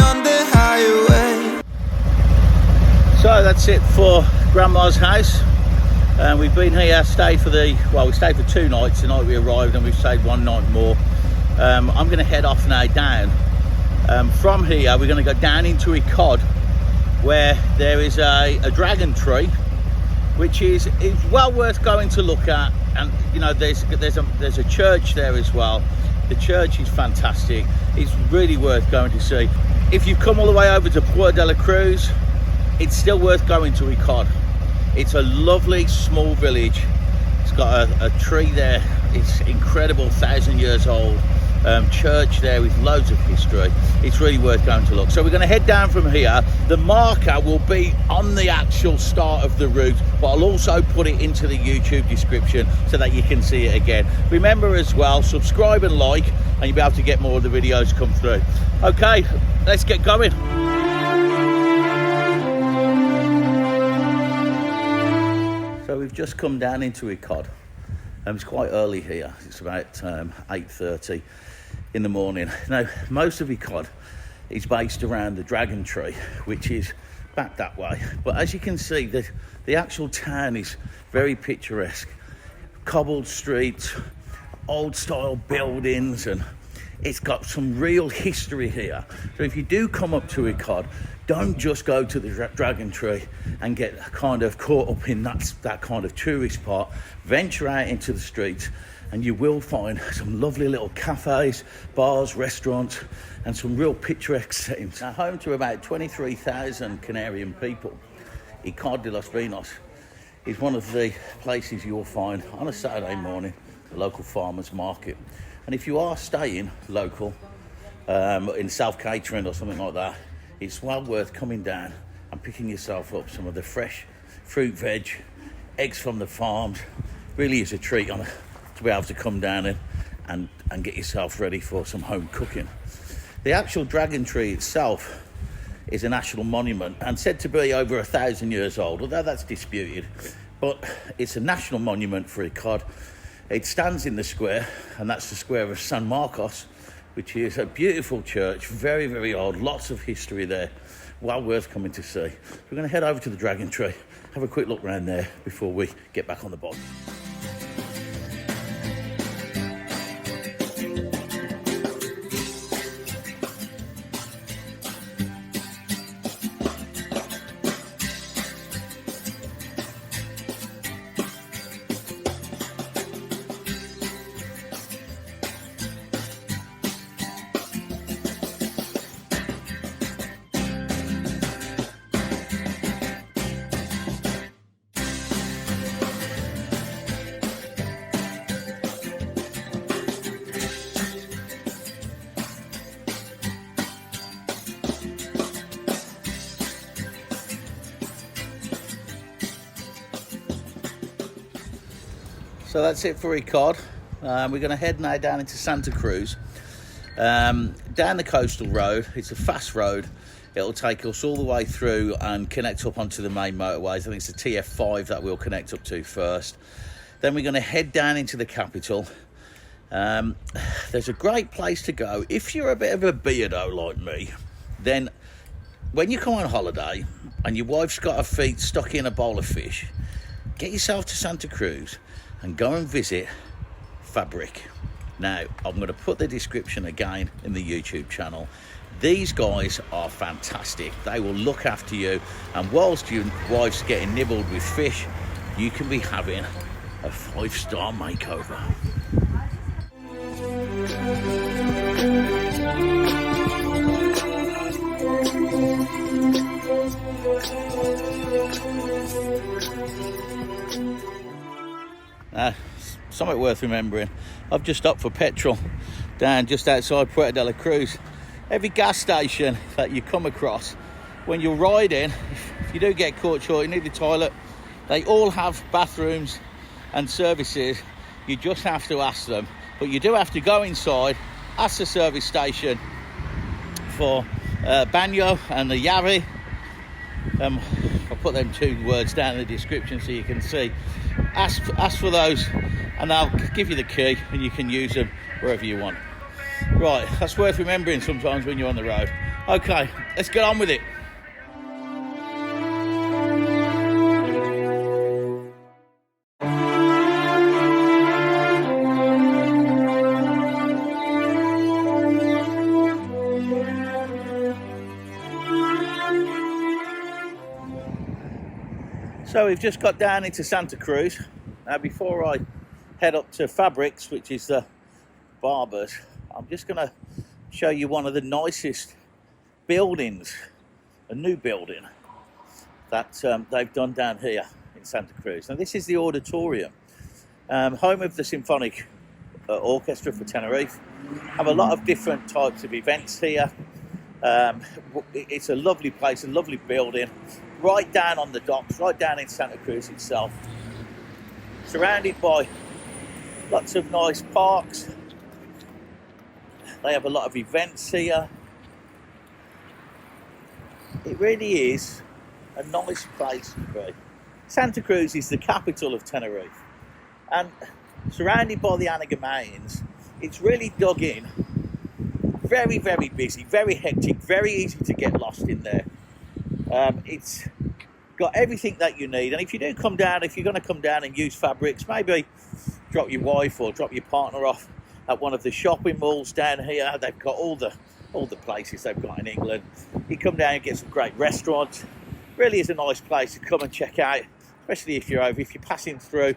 on the highway. So that's it for Grandma's house. We've been here, stayed for we stayed for 2 nights. Tonight we arrived and we've stayed 1 night more. I'm going to head off now down. From here we're going to go down into Icod, where there is a dragon tree, which is well worth going to look at. And you know, there's a church there as well. The church is fantastic. It's really worth going to see. If you've come all the way over to Puerto de la Cruz, it's still worth going to Icod. It's a lovely small village. It's got a tree there. It's incredible, 1,000 years old. Church there with loads of history. It's really worth going to look. So we're going to head down from here. The marker will be on the actual start of the route, but I'll also put it into the YouTube description so that you can see it again. Remember as well, subscribe and like, and you'll be able to get more of the videos come through. Okay, let's get going. So we've just come down into Icod. It's quite early here. It's about 8:30 in the morning. Now, most of Icod is based around the Dragon Tree, which is back that way. But as you can see, the actual town is very picturesque. Cobbled streets, old style buildings, and it's got some real history here. So if you do come up to Icod, don't just go to the Dragon Tree and get kind of caught up in that kind of tourist part. Venture out into the streets and you will find some lovely little cafes, bars, restaurants, and some real picturesque settings. Now, home to about 23,000 Canarian people, Icod de los Vinos is one of the places you'll find on a Saturday morning, the local farmers market. And if you are staying local, in self-catering or something like that, it's well worth coming down and picking yourself up some of the fresh fruit, veg, eggs from the farms. Really is a treat to be able to come down and get yourself ready for some home cooking. The actual dragon tree itself is a national monument and said to be over 1,000 years old, although that's disputed. But it's a national monument for Icod. It stands in the square, and that's the square of San Marcos, which is a beautiful church, very, very old, lots of history there, well worth coming to see. We're going to head over to the Dragon Tree, have a quick look around there before we get back on the bike. So that's it for Icod. We're going to head now down into Santa Cruz, down the coastal road. It's a fast road. It'll take us all the way through and connect up onto the main motorways. I think it's the TF5 that we'll connect up to first. Then we're going to head down into the capital. There's a great place to go. If you're a bit of a beardo like me, then when you come on holiday and your wife's got her feet stuck in a bowl of fish, get yourself to Santa Cruz and go and visit Fabric. Now, I'm going to put the description again in the YouTube channel. These guys are fantastic. They will look after you, and whilst your wife's getting nibbled with fish, you can be having a 5-star makeover. Something worth remembering, I've just stopped for petrol down just outside Puerto de la Cruz. Every gas station that you come across, when you're riding, if you do get caught short, you need the toilet, they all have bathrooms and services. You just have to ask them, but you do have to go inside, ask the service station for Banyo and the Yari. I'll put them 2 words down in the description so you can see. Ask for those and they'll give you the key and you can use them wherever you want. Right, that's worth remembering sometimes when you're on the road. Okay, let's get on with it. So we've just got down into Santa Cruz. Now before I head up to Fabrics, which is the Barbers, I'm just going to show you one of the nicest buildings, a new building that they've done down here in Santa Cruz. Now this is the Auditorium, home of the Symphonic Orchestra for Tenerife. Have a lot of different types of events here. It's a lovely place, a lovely building, right down on the docks, right down in Santa Cruz itself, surrounded by lots of nice parks. They have a lot of events here. It really is a nice place to be. Santa Cruz is the capital of Tenerife, and surrounded by the Anaga Mountains, it's really dug in. Very, very busy, very hectic, very easy to get lost in there. It's got everything that you need, and if you do come down, if you're going to come down and use Fabrics, maybe drop your wife or drop your partner off at one of the shopping malls down here. They've got all the places they've got in England. You come down and get some great restaurants. Really is a nice place to come and check out, especially if you're passing through.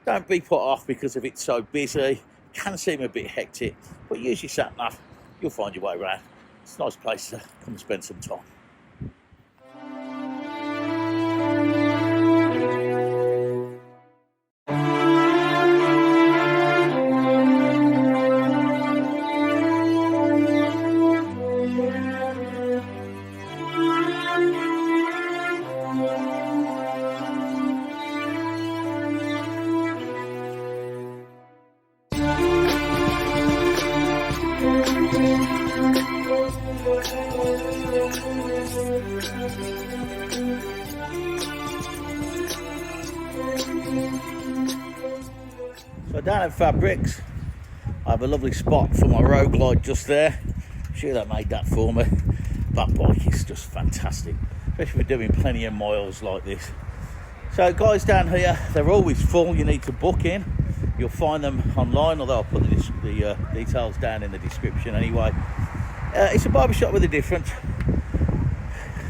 Don't be put off because of it's so busy. It can seem a bit hectic, but use your sat nav. You'll find your way around. It's a nice place to come and spend some time. So down at Fabrics, I have a lovely spot for my road glide just there. I'm sure they made that for me. That bike is just fantastic, especially for doing plenty of miles like this. So guys down here, they're always full. You need to book in. You'll find them online, although I'll put the details down in the description anyway. It's a barber shop with a difference.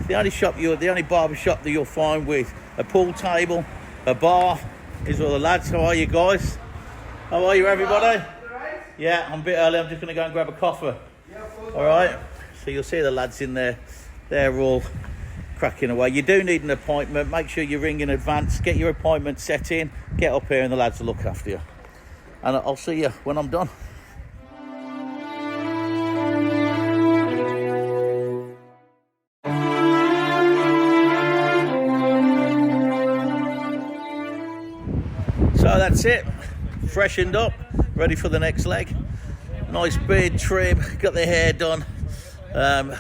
The only barber shop that you'll find with a pool table, a bar, is all the lads. How are you guys? How are you, everybody? Yeah, I'm a bit early. I'm just going to go and grab a coffee. All right. So you'll see the lads in there. They're all cracking away. You do need an appointment. Make sure you ring in advance. Get your appointment set in. Get up here and the lads will look after you. And I'll see you when I'm done. So that's it, freshened up, ready for the next leg. Nice beard trim, got the hair done.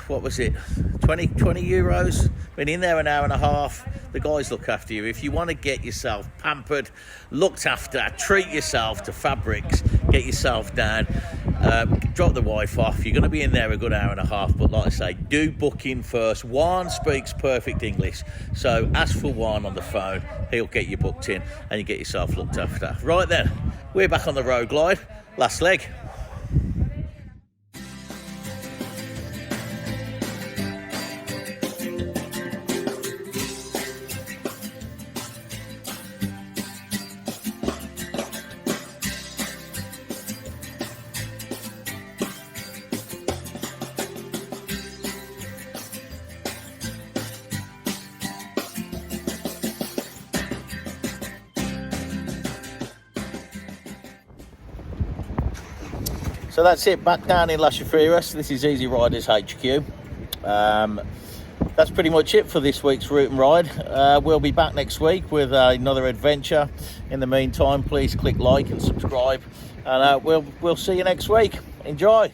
What was it, 20 euros? Been in there an hour and a half. The guys look after you. If you want to get yourself pampered, looked after, treat yourself to Fabrics, get yourself down, drop the wife off. You're going to be in there a good hour and a half, but like I say, do book in first. Juan speaks perfect English, so ask for Juan on the phone. He'll get you booked in and you get yourself looked after. Right then, we're back on the road glide. Last leg. So that's it, back down in Las Chafriras. This is Easy Riders HQ. That's pretty much it for this week's Route and Ride. We'll be back next week with another adventure. In the meantime, please click like and subscribe, and we'll see you next week. Enjoy.